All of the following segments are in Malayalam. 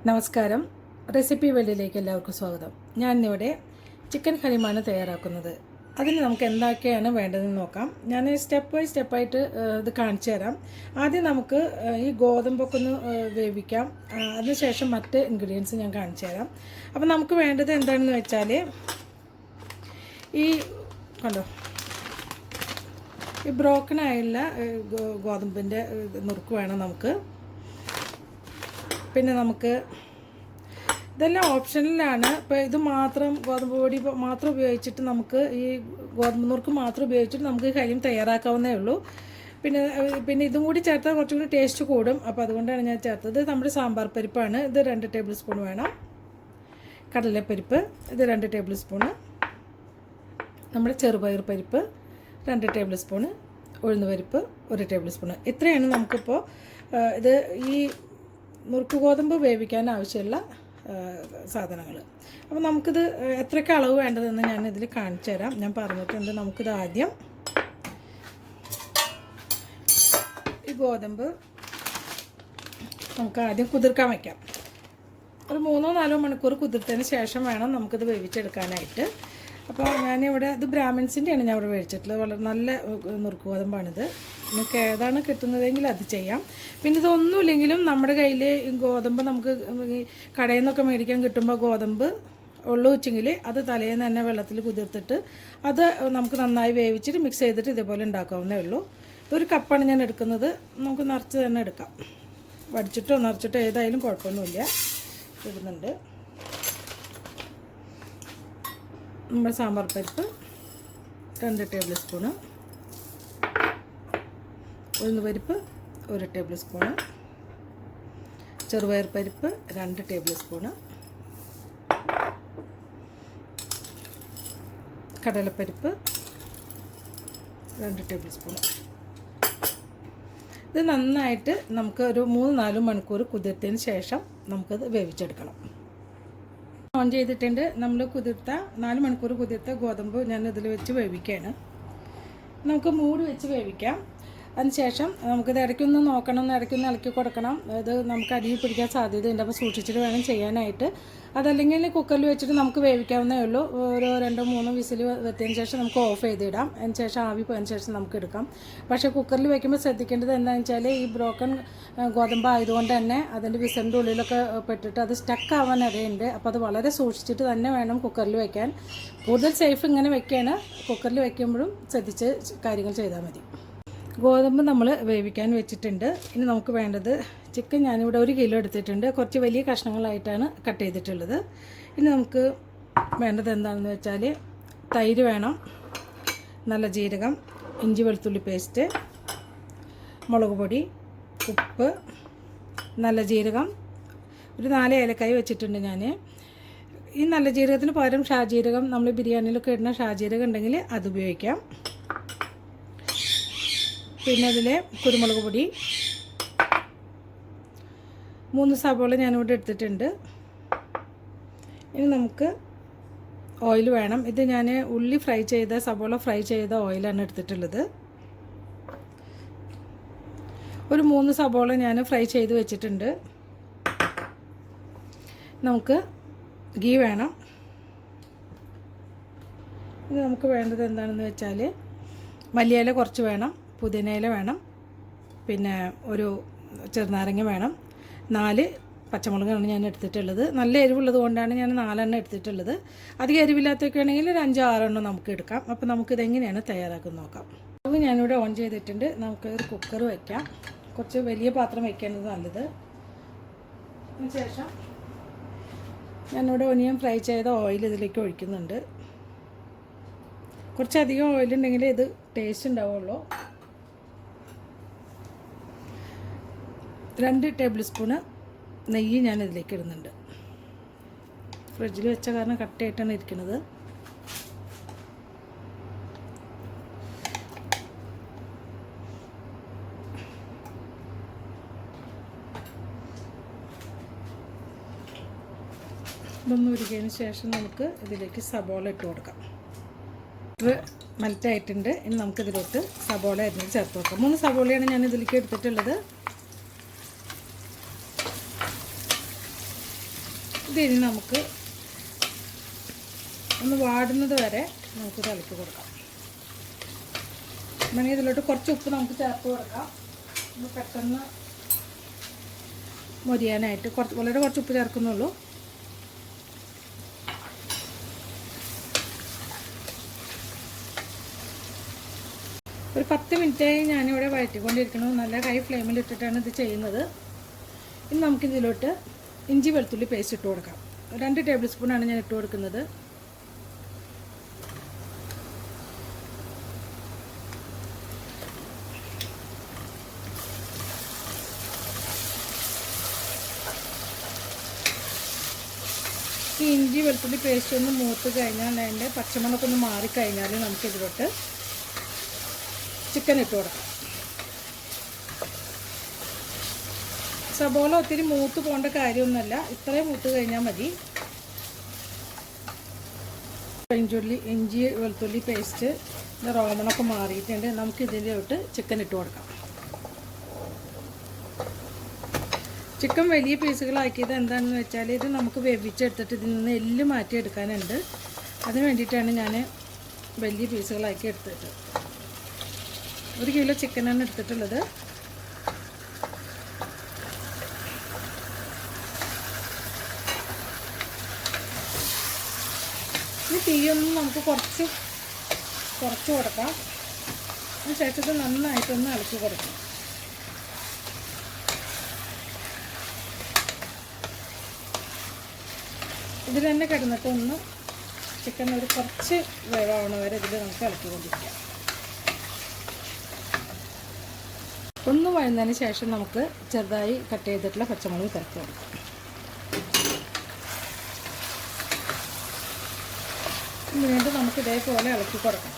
നമസ്കാരം. റെസിപ്പി വേൾഡിലേക്ക് എല്ലാവർക്കും സ്വാഗതം. ഞാനിവിടെ ചിക്കൻ ഹലിമാണ് തയ്യാറാക്കുന്നത്. അതിന് നമുക്ക് എന്തൊക്കെയാണ് വേണ്ടതെന്ന് നോക്കാം. ഞാൻ സ്റ്റെപ്പ് ബൈ സ്റ്റെപ്പായിട്ട് ഇത് കാണിച്ചു തരാം. ആദ്യം നമുക്ക് ഈ ഗോതമ്പൊക്കെ ഒന്ന് വേവിക്കാം. അതിനുശേഷം മറ്റ് ഇൻഗ്രീഡിയൻസ് ഞാൻ കാണിച്ചു തരാം. അപ്പോൾ നമുക്ക് വേണ്ടത് എന്താണെന്ന് വെച്ചാൽ ഈ കണ്ടോ, ഈ ബ്രോക്കൺ ആയുള്ള ഗോതമ്പിൻ്റെ നുറുക്ക് വേണം നമുക്ക്. പിന്നെ നമുക്ക് ഇതെല്ലാം ഓപ്ഷനിലാണ്. ഇപ്പോൾ ഇത് മാത്രം ഗോതമ്പ് പൊടി മാത്രം ഉപയോഗിച്ചിട്ട് നമുക്ക് ഈ ഗോതമ്പ് നുറുക്ക് മാത്രം ഉപയോഗിച്ചിട്ട് നമുക്ക് ഹലീം തയ്യാറാക്കാവുന്നേ ഉള്ളൂ. പിന്നെ ഇതും കൂടി ചേർത്താൽ കുറച്ചും കൂടി ടേസ്റ്റ് കൂടും. അപ്പോൾ അതുകൊണ്ടാണ് ഞാൻ ചേർത്തത്. നമ്മുടെ സാമ്പാർ പരിപ്പാണ്, ഇത് 2 ടേബിൾ സ്പൂൺ വേണം. കടലപ്പരിപ്പ് ഇത് 2 ടേബിൾ സ്പൂണ്. നമ്മുടെ ചെറുപയർ പരിപ്പ് 2 ടേബിൾ സ്പൂണ്. ഉഴുന്ന് പരിപ്പ് 1 ടേബിൾ സ്പൂണ്. ഇത്രയാണ് നമുക്കിപ്പോൾ ഇത് ഈ നുറുക്ക് ഗോതമ്പ് വേവിക്കാൻ ആവശ്യമുള്ള സാധനങ്ങൾ. അപ്പോൾ നമുക്കിത് എത്രയ്ക്ക് അളവ് വേണ്ടതെന്ന് ഞാൻ ഇതിൽ കാണിച്ചു തരാം. ഞാൻ പറഞ്ഞിട്ടുണ്ട്. നമുക്കിത് ആദ്യം ഈ ഗോതമ്പ് നമുക്ക് ആദ്യം കുതിർക്കാൻ വയ്ക്കാം. ഒരു 3-4 മണിക്കൂർ കുതിർത്തതിന് ശേഷം വേണം നമുക്കിത് വേവിച്ചെടുക്കാനായിട്ട്. അപ്പോൾ ഞാനിവിടെ ഇത് ബ്രാഹ്മിൻസിൻ്റെയാണ് ഞാൻ ഇവിടെ മേടിച്ചിട്ടുള്ളത്. വളരെ നല്ല നുറുക്ക് ഗോതമ്പാണിത്. നിങ്ങൾക്ക് ഏതാണ് കിട്ടുന്നതെങ്കിൽ അത് ചെയ്യാം. പിന്നെ ഇതൊന്നുമില്ലെങ്കിലും നമ്മുടെ കയ്യിൽ ഗോതമ്പ് നമുക്ക് കടയിൽ നിന്നൊക്കെ മേടിക്കാൻ കിട്ടുമ്പോൾ ഗോതമ്പ് ഉള്ളു വെച്ചെങ്കിൽ അത് തലേന്ന് തന്നെ വെള്ളത്തിൽ കുതിർത്തിട്ട് അത് നമുക്ക് നന്നായി വേവിച്ചിട്ട് മിക്സ് ചെയ്തിട്ട് ഇതേപോലെ ഉണ്ടാക്കാവുന്നേ ഉള്ളൂ. ഇതൊരു കപ്പാണ് ഞാൻ എടുക്കുന്നത്. നമുക്ക് നിറച്ച് തന്നെ എടുക്കാം. വടിച്ചിട്ടോ നിറച്ചിട്ടോ ഏതായാലും കുഴപ്പമൊന്നുമില്ല. ഇടുന്നുണ്ട് നമ്മുടെ സാമ്പാർ പരിപ്പ് 2 ടേബിൾ സ്പൂണ്. ഉഴുന്ന് പരിപ്പ് 1 ടേബിൾ സ്പൂണ്. ചെറുപയർ പരിപ്പ് 2 ടേബിൾ സ്പൂണ്. കടലപ്പരിപ്പ് 2 ടേബിൾ സ്പൂണ്. ഇത് നന്നായിട്ട് നമുക്ക് ഒരു 3-4 മണിക്കൂർ കുതിർത്തതിന് ശേഷം നമുക്കത് വേവിച്ചെടുക്കണം. ഓൺ ചെയ്തിട്ടുണ്ട്. നമ്മൾ 4 മണിക്കൂർ കുതിർത്ത ഗോതമ്പ് ഞാൻ ഇതിൽ വെച്ച് വേവിക്കുകയാണ്. നമുക്ക് മൂടി വെച്ച് വേവിക്കാം. അതിനുശേഷം നമുക്കിത് ഇടയ്ക്കൊന്ന് നോക്കണം, ഇടയ്ക്കൊന്ന് ഇളക്കി കൊടുക്കണം. ഇത് നമുക്ക് അരിയിൽ പിടിക്കാൻ സാധ്യതയുണ്ട്. അപ്പോൾ സൂക്ഷിച്ചിട്ട് വേണം ചെയ്യാനായിട്ട്. അതല്ലെങ്കിൽ കുക്കറിൽ വെച്ചിട്ട് നമുക്ക് വേവിക്കാവുന്നേ ഉള്ളൂ. ഒരു 2-3 വിസിൽ വെച്ചതിന് ശേഷം നമുക്ക് ഓഫ് ചെയ്തിടാം. അതിന് ശേഷം ആവി പോയതിന് ശേഷം നമുക്ക് എടുക്കാം. പക്ഷേ കുക്കറിൽ വയ്ക്കുമ്പോൾ ശ്രദ്ധിക്കേണ്ടത് എന്താണെന്ന് വെച്ചാൽ ഈ ബ്രോക്കൺ ഗോതമ്പ് ആയതുകൊണ്ട് തന്നെ അതിൻ്റെ വിസിലിൻ്റെ ഉള്ളിലൊക്കെ പെട്ടിട്ട് അത് സ്റ്റക്ക് ആവാൻ ഇടയുണ്ട്. അപ്പോൾ അത് വളരെ സൂക്ഷിച്ചിട്ട് തന്നെ വേണം കുക്കറിൽ വയ്ക്കാൻ. കൂടുതൽ സേഫ് ഇങ്ങനെ വയ്ക്കുകയാണ്. കുക്കറിൽ വയ്ക്കുമ്പോഴും ശ്രദ്ധിച്ച് കാര്യങ്ങൾ ചെയ്താൽ മതി. ഗോതമ്പ് നമ്മൾ വേവിക്കാൻ വെച്ചിട്ടുണ്ട്. ഇനി നമുക്ക് വേണ്ടത് ചിക്കൻ ഞാനിവിടെ 1 കിലോ എടുത്തിട്ടുണ്ട്. കുറച്ച് വലിയ കഷ്ണങ്ങളായിട്ടാണ് കട്ട് ചെയ്തിട്ടുള്ളത്. ഇനി നമുക്ക് വേണ്ടത് എന്താണെന്ന് വെച്ചാൽ തൈര് വേണം, നല്ല ജീരകം, ഇഞ്ചി വെളുത്തുള്ളി പേസ്റ്റ്, മുളക് പൊടി, ഉപ്പ്, നല്ല ജീരകം, ഒരു 4 ഏലക്കായ വെച്ചിട്ടുണ്ട് ഞാൻ. ഈ നല്ല ജീരകത്തിന് പകരം ഷാജീരകം, നമ്മൾ ബിരിയാണിയിലൊക്കെ ഇടുന്ന ഷാജീരകം ഉണ്ടെങ്കിൽ അത് ഉപയോഗിക്കാം. പിന്നെ അതിൽ കുരുമുളക് പൊടി, 3 സവോള ഞാനിവിടെ എടുത്തിട്ടുണ്ട്. ഇനി നമുക്ക് ഓയിൽ വേണം. ഇത് ഞാൻ ഉള്ളി ഫ്രൈ ചെയ്ത സവോള ഫ്രൈ ചെയ്ത ഓയിലാണ് എടുത്തിട്ടുള്ളത്. ഒരു 3 സവോള ഞാൻ ഫ്രൈ ചെയ്ത് വെച്ചിട്ടുണ്ട്. നമുക്ക് ഗീ വേണം. ഇത് നമുക്ക് വേണ്ടത് എന്താണെന്ന് വെച്ചാൽ മല്ലിയില കുറച്ച് വേണം, പുതിനയില വേണം, പിന്നെ ഒരു ചെറുനാരങ്ങ വേണം, 4 പച്ചമുളകാണ് ഞാൻ എടുത്തിട്ടുള്ളത്. നല്ല എരിവുള്ളത് കൊണ്ടാണ് ഞാൻ 4 എണ്ണം എടുത്തിട്ടുള്ളത്. അധികം എരിവില്ലാത്തൊക്കെ ആണെങ്കിൽ ഒരു 5-6 എണ്ണം നമുക്ക് എടുക്കാം. അപ്പോൾ നമുക്കിതെങ്ങനെയാണ് തയ്യാറാക്കുന്നത് നോക്കാം. അത് ഞാനിവിടെ ഓൺ ചെയ്തിട്ടുണ്ട്. നമുക്ക് ഒരു കുക്കർ വയ്ക്കാം. കുറച്ച് വലിയ പാത്രം വയ്ക്കേണ്ടത് നല്ലത്. അതിനുശേഷം ഞാനിവിടെ ഒനിയൻ ഫ്രൈ ചെയ്ത ഓയിൽ ഇതിലേക്ക് ഒഴിക്കുന്നുണ്ട്. കുറച്ചധികം ഓയിലുണ്ടെങ്കിൽ ഇത് ടേസ്റ്റ് ഉണ്ടാവുള്ളൂ. 2 ടേബിൾ സ്പൂണ് നെയ്യ് ഞാൻ ഇതിലേക്ക് ഇടുന്നുണ്ട്. ഫ്രിഡ്ജിൽ വെച്ച കാരണം കട്ടയായിട്ടാണ് ഇരിക്കുന്നത്. ഇതൊന്ന് ഉരുകിയതിന് ശേഷം നമുക്ക് ഇതിലേക്ക് സബോള ഇട്ട് കൊടുക്കാം. മെൽറ്റായിട്ടുണ്ട്. ഇനി നമുക്കിതിലോട്ട് സബോള അരിഞ്ഞ് ചേർത്ത് വെക്കാം. 3 സബോളയാണ് ഞാൻ ഇതിലേക്ക് എടുത്തിട്ടുള്ളത്. ഇതിനി നമുക്ക് ഒന്ന് വാടുന്നത് വരെ നമുക്ക് ഇളക്കി കൊടുക്കാം. വേണമെങ്കിൽ ഇതിലോട്ട് കുറച്ച് ഉപ്പ് നമുക്ക് ചേർത്ത് കൊടുക്കാം. ഒന്ന് പെട്ടെന്ന് മൊരിയാനായിട്ട് വളരെ കുറച്ച് ഉപ്പ് ചേർക്കുന്നുള്ളൂ. ഒരു 10 മിനിറ്റായി ഞാനിവിടെ വഴറ്റിക്കൊണ്ടിരിക്കുന്നു. നല്ല ഹൈ ഫ്ലെയിമിൽ ഇട്ടിട്ടാണ് ഇത് ചെയ്യുന്നത്. ഇനി നമുക്കിതിലോട്ട് ഇഞ്ചി വെളുത്തുള്ളി പേസ്റ്റ് ഇട്ട് കൊടുക്കാം. 2 ടേബിൾ സ്പൂണാണ് ഞാൻ ഇട്ട് കൊടുക്കുന്നത്. ഈ ഇഞ്ചി വെളുത്തുള്ളി പേസ്റ്റ് ഒന്ന് മൂത്ത് കഴിഞ്ഞാൽ അതിൻ്റെ പച്ചമണമൊക്കെ ഒന്ന് മാറിക്കഴിഞ്ഞാൽ നമുക്കിതിലോട്ട് ചിക്കൻ ഇട്ട് കൊടുക്കാം. സബോള ഒത്തിരി മൂത്ത് പോകേണ്ട കാര്യമൊന്നുമല്ല, ഇത്രയും മൂത്ത് കഴിഞ്ഞാൽ മതി. ഇഞ്ചി വെളുത്തുള്ളി പേസ്റ്റ് റോമണൊക്കെ മാറിയിട്ടുണ്ട്. നമുക്ക് ഇതിലോട്ട് ചിക്കൻ ഇട്ട് കൊടുക്കാം. ചിക്കൻ വലിയ പീസുകളാക്കിയത് എന്താണെന്ന് വെച്ചാൽ ഇത് നമുക്ക് വേവിച്ചെടുത്തിട്ട് ഇതിൽ നിന്ന് എല്ല് മാറ്റിയെടുക്കാനുണ്ട്. അതിന് വേണ്ടിയിട്ടാണ് ഞാൻ വലിയ പീസുകളാക്കി എടുത്തിട്ട്. 1 കിലോ ചിക്കനാണ് എടുത്തിട്ടുള്ളത്. ഈ തീയൊന്നും നമുക്ക് കുറച്ച് കൊടുക്കാം. അതിന് ശേഷം ഇത് നന്നായിട്ടൊന്ന് ഇളക്കി കൊടുക്കാം. ഇതിൽ തന്നെ കിടന്നിട്ടൊന്ന് ചിക്കൻ ഒരു കുറച്ച് വേവാവണ വരെ ഇതിൽ നമുക്ക് ഇളക്കിക്കൊണ്ടിരിക്കാം. ഒന്ന് വഴന്നതിന് ശേഷം നമുക്ക് ചെറുതായി കട്ട് ചെയ്തിട്ടുള്ള പച്ചമുളക് ചേർത്ത് കൊടുക്കാം. വീണ്ടും നമുക്ക് ഇതേപോലെ ഇളക്കി കൊടുക്കാം.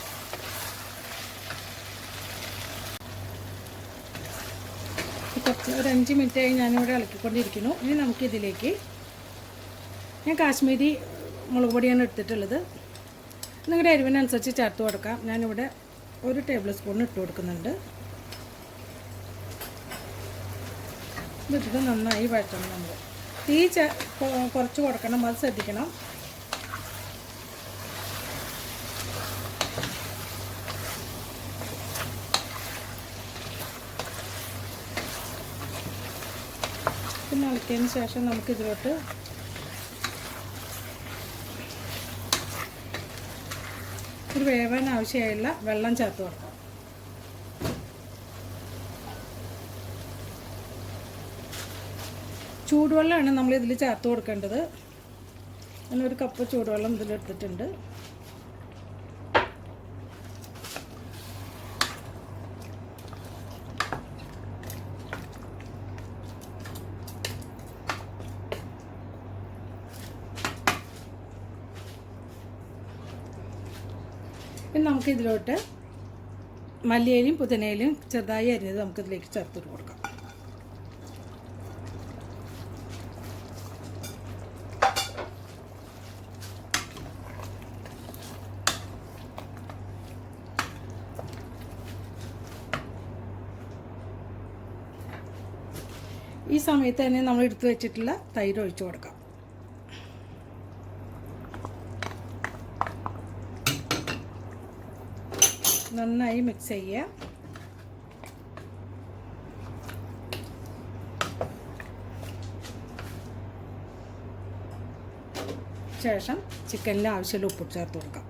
ഒരു 5 മിനിറ്റായി ഞാനിവിടെ ഇളക്കിക്കൊണ്ടിരിക്കുന്നു. ഇനി നമുക്കിതിലേക്ക് ഞാൻ കാശ്മീരി മുളക് പൊടിയാണ് എടുത്തിട്ടുള്ളത്. നിങ്ങളുടെ എരിവിനനുസരിച്ച് ചേർത്ത് കൊടുക്കാം. ഞാനിവിടെ 1 ടേബിൾ സ്പൂൺ ഇട്ട് കൊടുക്കുന്നുണ്ട്. ഇതിട്ട് നന്നായി വഴറ്റണം. നമ്മൾ തീ കുറച്ച് കൊടുക്കണം, അത് ശ്രദ്ധിക്കണം. പിന്നെ ഇളക്കിയതിന് ശേഷം നമുക്കിതിലോട്ട് ഒരു വേവാൻ ആവശ്യമായുള്ള വെള്ളം ചേർത്ത് കൊടുക്കാം. ചൂടുവെള്ളമാണ് നമ്മളിതിൽ ചേർത്ത് കൊടുക്കേണ്ടത്. ഞാനൊരു കപ്പ് ചൂടുവെള്ളം ഇതിലെടുത്തിട്ടുണ്ട്. പിന്നെ നമുക്കിതിലോട്ട് മല്ലിയിലയും പുതിനയിലയും ചെറുതായി അരിഞ്ഞത് നമുക്കിതിലേക്ക് ചേർത്തിട്ട് കൊടുക്കാം. ഈ സമയത്ത് തന്നെ നമ്മൾ എടുത്തു വെച്ചിട്ടുള്ള തൈര് ഒഴിച്ചു കൊടുക്കാം. നന്നായി മിക്സ് ചെയ്യുക. ശേഷം ചിക്കനിൽ ആവശ്യമുള്ള ഉപ്പ് ചേർത്ത് കൊടുക്കാം.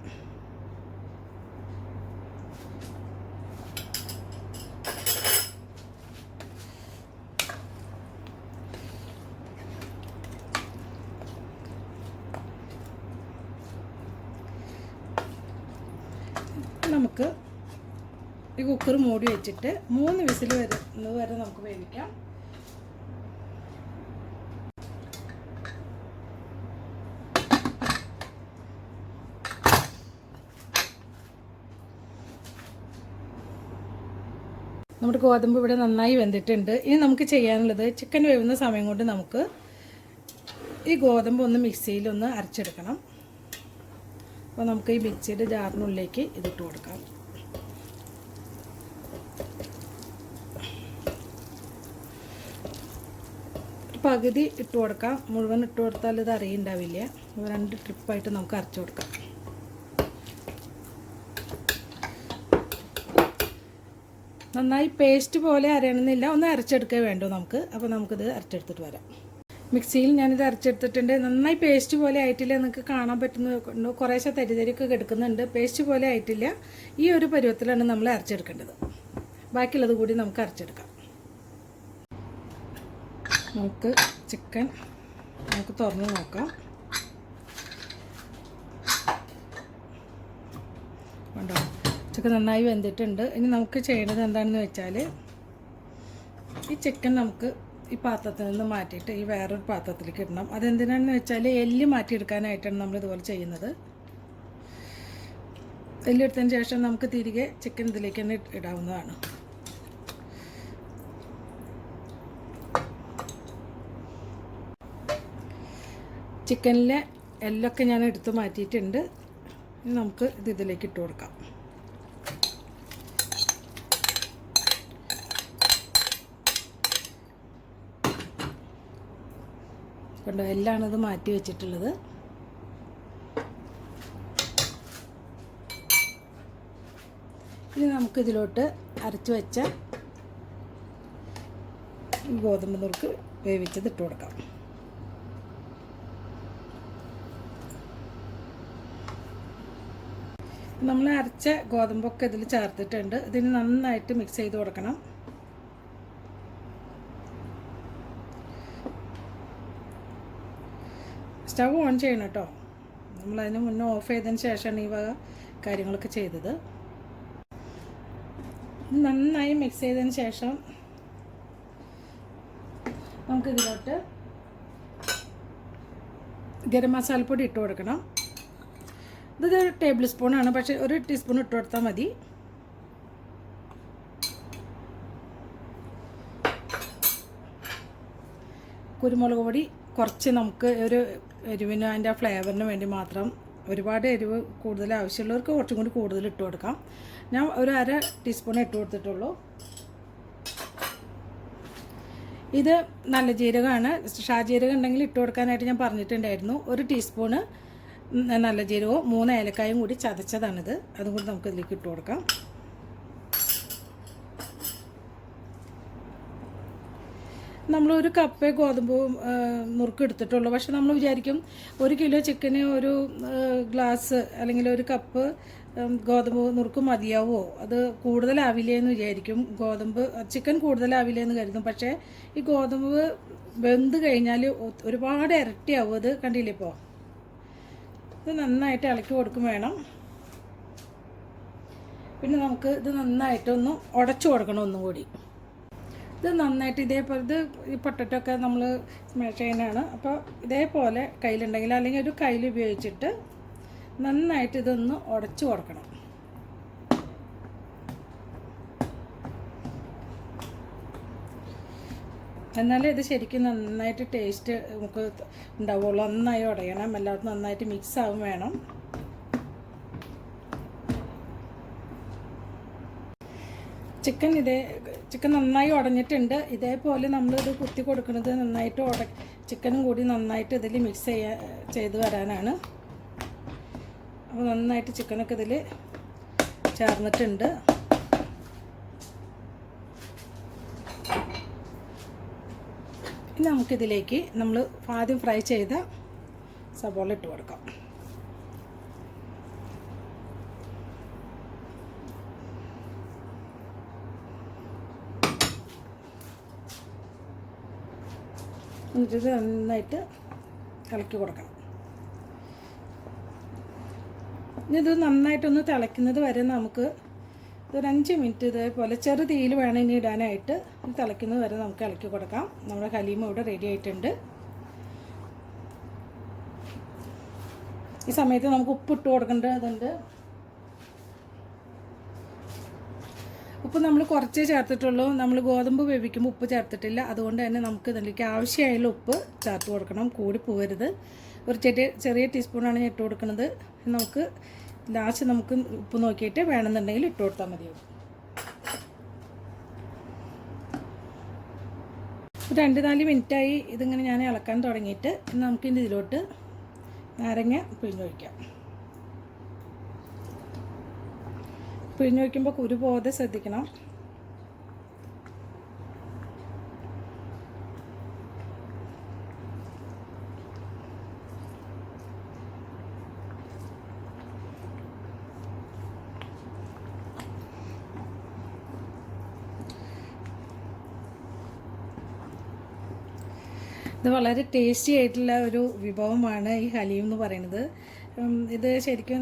നമുക്ക് ഈ കുക്കർ മൂടി വെച്ചിട്ട് 3 വിസിൽ വരുന്നത് വരെ നമുക്ക് വേവിക്കാം. നമ്മുടെ ഗോതമ്പ് ഇവിടെ നന്നായി വെന്തിട്ടുണ്ട്. ഇനി നമുക്ക് ചെയ്യാനുള്ളത് ചിക്കൻ വേവുന്ന സമയം കൊണ്ട് നമുക്ക് ഈ ഗോതമ്പ് ഒന്ന് മിക്സിയിലൊന്ന് അരച്ചെടുക്കണം. അപ്പോൾ നമുക്ക് ഈ മിക്സിയുടെ ജാറിനുള്ളിലേക്ക് ഇതിട്ട് കൊടുക്കാം. പകുതി ഇട്ട് കൊടുക്കാം. മുഴുവൻ ഇട്ട് കൊടുത്താൽ ഇത് അറിയുണ്ടാവില്ല. 2 ട്രിപ്പായിട്ട് നമുക്ക് അരച്ചു കൊടുക്കാം. നന്നായി പേസ്റ്റ് പോലെ അരയണമെന്നില്ല, ഒന്ന് അരച്ചെടുക്കേ വേണ്ടൂ നമുക്ക്. അപ്പോൾ നമുക്കിത് അരച്ചെടുത്തിട്ട് വരാം. മിക്സിയിൽ ഞാനിത് അരച്ചെടുത്തിട്ടുണ്ട്. നന്നായി പേസ്റ്റ് പോലെ ആയിട്ടില്ല, നിങ്ങൾക്ക് കാണാൻ പറ്റുന്ന കുറേശ്ശെ തരിതരിയൊക്കെ കിടക്കുന്നുണ്ട്. പേസ്റ്റ് പോലെ ആയിട്ടില്ല. ഈ ഒരു പരുവത്തിലാണ് നമ്മൾ അരച്ചെടുക്കേണ്ടത്. ബാക്കിയുള്ളത് കൂടി നമുക്ക് അരച്ചെടുക്കാം. നമുക്ക് ചിക്കൻ നമുക്ക് തുറന്ന് നോക്കാം. കണ്ടോ, ചിക്കൻ നന്നായി വെന്തിട്ടുണ്ട്. ഇനി നമുക്ക് ചെയ്യേണ്ടത് എന്താണെന്ന് വെച്ചാൽ ഈ ചിക്കൻ നമുക്ക് ഈ പാത്രത്തിൽ നിന്ന് മാറ്റിയിട്ട് ഈ വേറൊരു പാത്രത്തിലേക്ക് ഇടണം. അതെന്തിനാണെന്ന് വെച്ചാൽ എല്ല് മാറ്റിയെടുക്കാനായിട്ടാണ് നമ്മൾ ഇതുപോലെ ചെയ്യുന്നത്. എല്ലെടുത്തതിന് ശേഷം നമുക്ക് തിരികെ ചിക്കൻ ഇതിലേക്ക് തന്നെ ഇടാവുന്നതാണ്. ചിക്കനിലെ എല്ലൊക്കെ ഞാൻ എടുത്ത് മാറ്റിയിട്ടുണ്ട്. ഇനി നമുക്ക് ഇതിലേക്ക് ഇട്ട് കൊടുക്കാം. കണ്ടോ, എല്ലാമാണ് ഇത് മാറ്റി വെച്ചിട്ടുള്ളത്. ഇനി നമുക്കിതിലോട്ട് അരച്ച് വെച്ച ഗോതമ്പ് നുറുക്ക് വേവിച്ചത് ഇട്ട് കൊടുക്കാം. നമ്മൾ അരച്ച ഗോതമ്പൊക്കെ ഇതിൽ ചേർത്തിട്ടുണ്ട്. ഇതിന് നന്നായിട്ട് മിക്സ് ചെയ്ത് കൊടുക്കണം. സ്റ്റവ് ഓൺ ചെയ്യണം കേട്ടോ. നമ്മളതിന് മുന്നേ ഓഫ് ചെയ്തതിന് ശേഷമാണ് ഈ വക കാര്യങ്ങളൊക്കെ ചെയ്തത്. നന്നായി മിക്സ് ചെയ്തതിന് ശേഷം നമുക്കിതിലോട്ട് ഗരം മസാലപ്പൊടി ഇട്ട് കൊടുക്കണം. ഇത് ടേബിൾ സ്പൂണാണ്, പക്ഷേ 1 ടീസ്പൂൺ ഇട്ട് കൊടുത്താൽ മതി. കുരുമുളക് പൊടി കുറച്ച് നമുക്ക് ഒരു എരിവിന് അതിൻ്റെ ഫ്ലേവറിന് വേണ്ടി മാത്രം. ഒരുപാട് എരിവ് കൂടുതൽ ആവശ്യമുള്ളവർക്ക് കുറച്ചും കൂടി കൂടുതൽ ഇട്ട് കൊടുക്കാം. ഞാൻ ഒരു 1/2 ടീസ്പൂൺ ഇട്ട് കൊടുത്തിട്ടുള്ളൂ. ഇത് നല്ല ജീരകമാണ്. ഷാജീരകം ഉണ്ടെങ്കിൽ ഇട്ട് കൊടുക്കാനായിട്ട് ഞാൻ പറഞ്ഞിട്ടുണ്ടായിരുന്നു. 1 ടീസ്പൂണ് നല്ല ജീരകവും 3 ഏലക്കായും കൂടി ചതച്ചതാണിത്. അതും കൂടി നമുക്ക് ഇതിലേക്ക് ഇട്ട് കൊടുക്കാം. നമ്മളൊരു കപ്പ് ഗോതമ്പ് നുറുക്ക് എടുത്തിട്ടുള്ളൂ. പക്ഷെ നമ്മൾ വിചാരിക്കും 1 കിലോ ചിക്കന് 1 ഗ്ലാസ് അല്ലെങ്കിൽ 1 കപ്പ് ഗോതമ്പ് നുറുക്ക് മതിയാവോ, അത് കൂടുതലാവില്ലേ എന്ന് വിചാരിക്കും. ചിക്കൻ കൂടുതലാവില്ലേ എന്ന് കരുതും. പക്ഷേ ഈ ഗോതമ്പ് വെന്ത് കഴിഞ്ഞാൽ ഒരുപാട് ഇരട്ടിയാവും. അത് കണ്ടില്ലേ ഇപ്പോൾ. ഇത് നന്നായിട്ട് ഇളക്കി കൊടുക്കും വേണം. പിന്നെ നമുക്ക് ഇത് നന്നായിട്ടൊന്ന് ഉടച്ചു കൊടുക്കണം ഒന്നും കൂടി. ഇത് നന്നായിട്ട് ഇതേപോലെ, ഇത് ഈ പൊട്ടറ്റോ ഒക്കെ നമ്മൾ സ്മാഷ് ചെയ്യാനാണ്. അപ്പോൾ ഇതേപോലെ കയ്യിലുണ്ടെങ്കിൽ അല്ലെങ്കിൽ ഒരു കയ്യിൽ ഉപയോഗിച്ചിട്ട് നന്നായിട്ട് ഇതൊന്ന് ഉടച്ചു കൊടുക്കണം. എന്നാലേ ഇത് ശരിക്കും നന്നായിട്ട് ടേസ്റ്റ് നമുക്ക് ഉണ്ടാവുള്ളൂ. നന്നായി ഉടയണം, എല്ലാവർക്കും നന്നായിട്ട് മിക്സ് ആവും വേണം. ചിക്കൻ നന്നായി ഉടഞ്ഞിട്ടുണ്ട്. ഇതേപോലെ നമ്മളിത് കുത്തി കൊടുക്കുന്നത് നന്നായിട്ട് ചിക്കനും കൂടി നന്നായിട്ട് ഇതിൽ മിക്സ് ചെയ്ത് വരാനാണ്. അപ്പോൾ നന്നായിട്ട് ചിക്കനൊക്കെ ഇതിൽ ചേർന്നിട്ടുണ്ട്. ഇനി നമുക്കിതിലേക്ക് നമ്മൾ ആദ്യം ഫ്രൈ ചെയ്ത സബോള ഇട്ട് കൊടുക്കാം. എന്നിട്ട് നന്നായിട്ട് ഇളക്കി കൊടുക്കണം. ഇനി ഇത് നന്നായിട്ടൊന്ന് തിളയ്ക്കുന്നത് വരെ നമുക്ക് ഒരു 5 മിനിറ്റ് ഇതേപോലെ ചെറു തീയിൽ വേണം ഇനി ഇടാനായിട്ട്. തിളയ്ക്കുന്നത് വരെ നമുക്ക് ഇളക്കി കൊടുക്കാം. നമ്മുടെ ഹലീം ഇവിടെ റെഡി ആയിട്ടുണ്ട്. ഈ സമയത്ത് നമുക്ക് ഉപ്പ് ഇട്ട് കൊടുക്കേണ്ടതുണ്ട്. ഉപ്പ് നമ്മൾ കുറച്ചേ ചേർത്തിട്ടുള്ളൂ. നമ്മൾ ഗോതമ്പ് വേവിക്കുമ്പോൾ ഉപ്പ് ചേർത്തിട്ടില്ല. അതുകൊണ്ട് തന്നെ നമുക്ക് ഇതിലേക്ക് ആവശ്യമായുള്ള ഉപ്പ് ചേർത്ത് കൊടുക്കണം. കൂടി പോകരുത്. ഒരു ചെറിയ ടീസ്പൂണാണ് ഞാൻ ഇട്ട് കൊടുക്കുന്നത്. നമുക്ക് ലാസ്റ്റ് നമുക്ക് ഉപ്പ് നോക്കിയിട്ട് വേണമെന്നുണ്ടെങ്കിൽ ഇട്ട് കൊടുത്താൽ മതിയാവും. 2-4 മിനിറ്റായി ഇതിങ്ങനെ ഞാൻ ഇളക്കാൻ തുടങ്ങിയിട്ട്. നമുക്കിനി ഇതിലോട്ട് നാരങ്ങ പിഴിഞ്ഞൊഴിക്കാം. പിഴിഞ്ഞൊഴിക്കുമ്പോൾ കുരു പോകാതെ ശ്രദ്ധിക്കണം. ഇത് വളരെ ടേസ്റ്റി ആയിട്ടുള്ള ഒരു വിഭവമാണ് ഈ ഹലീം എന്ന് പറയുന്നത്. ഇത് ശരിക്കും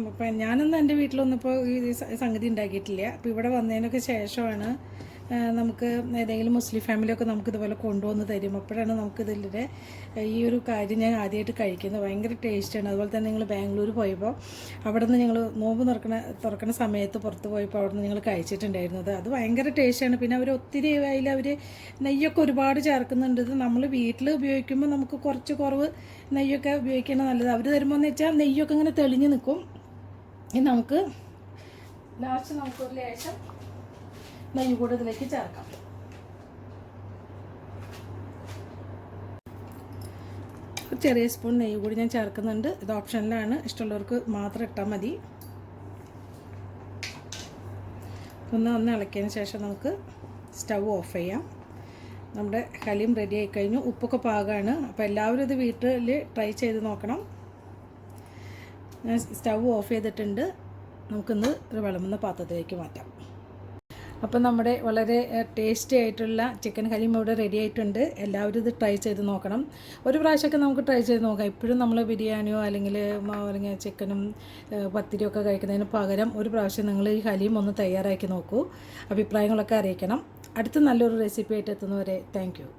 ഇപ്പം ഞാനൊന്നും എൻ്റെ വീട്ടിലൊന്നും ഇപ്പോൾ ഈ സംഗതി ഉണ്ടാക്കിയിട്ടില്ല. അപ്പോൾ ഇവിടെ വന്നതിനൊക്കെ ശേഷമാണ് നമുക്ക് ഏതെങ്കിലും മുസ്ലിം ഫാമിലിയൊക്കെ നമുക്കിതുപോലെ കൊണ്ടുവന്ന് തരും. അപ്പോഴാണ് നമുക്കിതിൻ്റെ ഈ ഒരു കാര്യം ഞാൻ ആദ്യമായിട്ട് കഴിക്കുന്നത്. ഭയങ്കര ടേസ്റ്റാണ്. അതുപോലെ തന്നെ നിങ്ങൾ ബാംഗ്ലൂർ പോയപ്പോൾ അവിടെ നിന്ന് ഞങ്ങൾ നോമ്പ് തുറക്കണ സമയത്ത് പുറത്ത് പോയപ്പോൾ അവിടെ നിന്ന് ഞങ്ങൾ കഴിച്ചിട്ടുണ്ടായിരുന്നത്. അത് ഭയങ്കര ടേസ്റ്റാണ്. പിന്നെ അവർ ഒത്തിരി അതിൽ അവർ നെയ്യൊക്കെ ഒരുപാട് ചേർക്കുന്നുണ്ട്. ഇത് നമ്മൾ വീട്ടിൽ ഉപയോഗിക്കുമ്പോൾ നമുക്ക് കുറച്ച് കുറവ് നെയ്യൊക്കെ ഉപയോഗിക്കുന്നത് നല്ലത്. അവർ തരുമ്പോൾ എന്ന് വെച്ചാൽ നെയ്യൊക്കെ ഇങ്ങനെ തെളിഞ്ഞ് നിൽക്കും. ഇനി നമുക്ക് ലാസ്റ്റ് നമുക്കൊരു ലേശം നെയ്യ് കൂടെ ഇതിലേക്ക് ചേർക്കാം. ചെറിയ സ്പൂൺ നെയ്യ് കൂടി ഞാൻ ചേർക്കുന്നുണ്ട്. ഇത് ഓപ്ഷനിലാണ്, ഇഷ്ടമുള്ളവർക്ക് മാത്രം ഇട്ടാൽ മതി. ഒന്ന് ഇളക്കിയതിന് ശേഷം നമുക്ക് സ്റ്റൗ ഓഫ് ചെയ്യാം. നമ്മുടെ ഹലീം റെഡി ആയി കഴിഞ്ഞു. ഉപ്പൊക്കെ പാകമാണ്. അപ്പോൾ എല്ലാവരും ഇത് വീട്ടിൽ ട്രൈ ചെയ്ത് നോക്കണം. ഞാൻ സ്റ്റൗ ഓഫ് ചെയ്തിട്ടുണ്ട്. നമുക്കിന്ന് ഒരു വിളമ്പുന്ന പാത്രത്തിലേക്ക് മാറ്റാം. അപ്പോൾ നമ്മുടെ വളരെ ടേസ്റ്റി ആയിട്ടുള്ള ചിക്കൻ ഹലീം ഇവിടെ റെഡി ആയിട്ടുണ്ട്. എല്ലാവരും ഇത് ട്രൈ ചെയ്ത് നോക്കണം. ഒരു പ്രാവശ്യമൊക്കെ നമുക്ക് ട്രൈ ചെയ്ത് നോക്കാം. എപ്പോഴും നമ്മൾ ബിരിയാണിയോ അല്ലെങ്കിൽ ചിക്കനും പത്തിരിയൊക്കെ കഴിക്കുന്നതിന് പകരം ഒരു പ്രാവശ്യം നിങ്ങൾ ഈ ഹലീം ഒന്ന് തയ്യാറാക്കി നോക്കൂ. അഭിപ്രായങ്ങളൊക്കെ അറിയിക്കണം. അടുത്ത നല്ലൊരു റെസിപ്പി ആയിട്ട് എത്തുന്നവരെ താങ്ക് യു.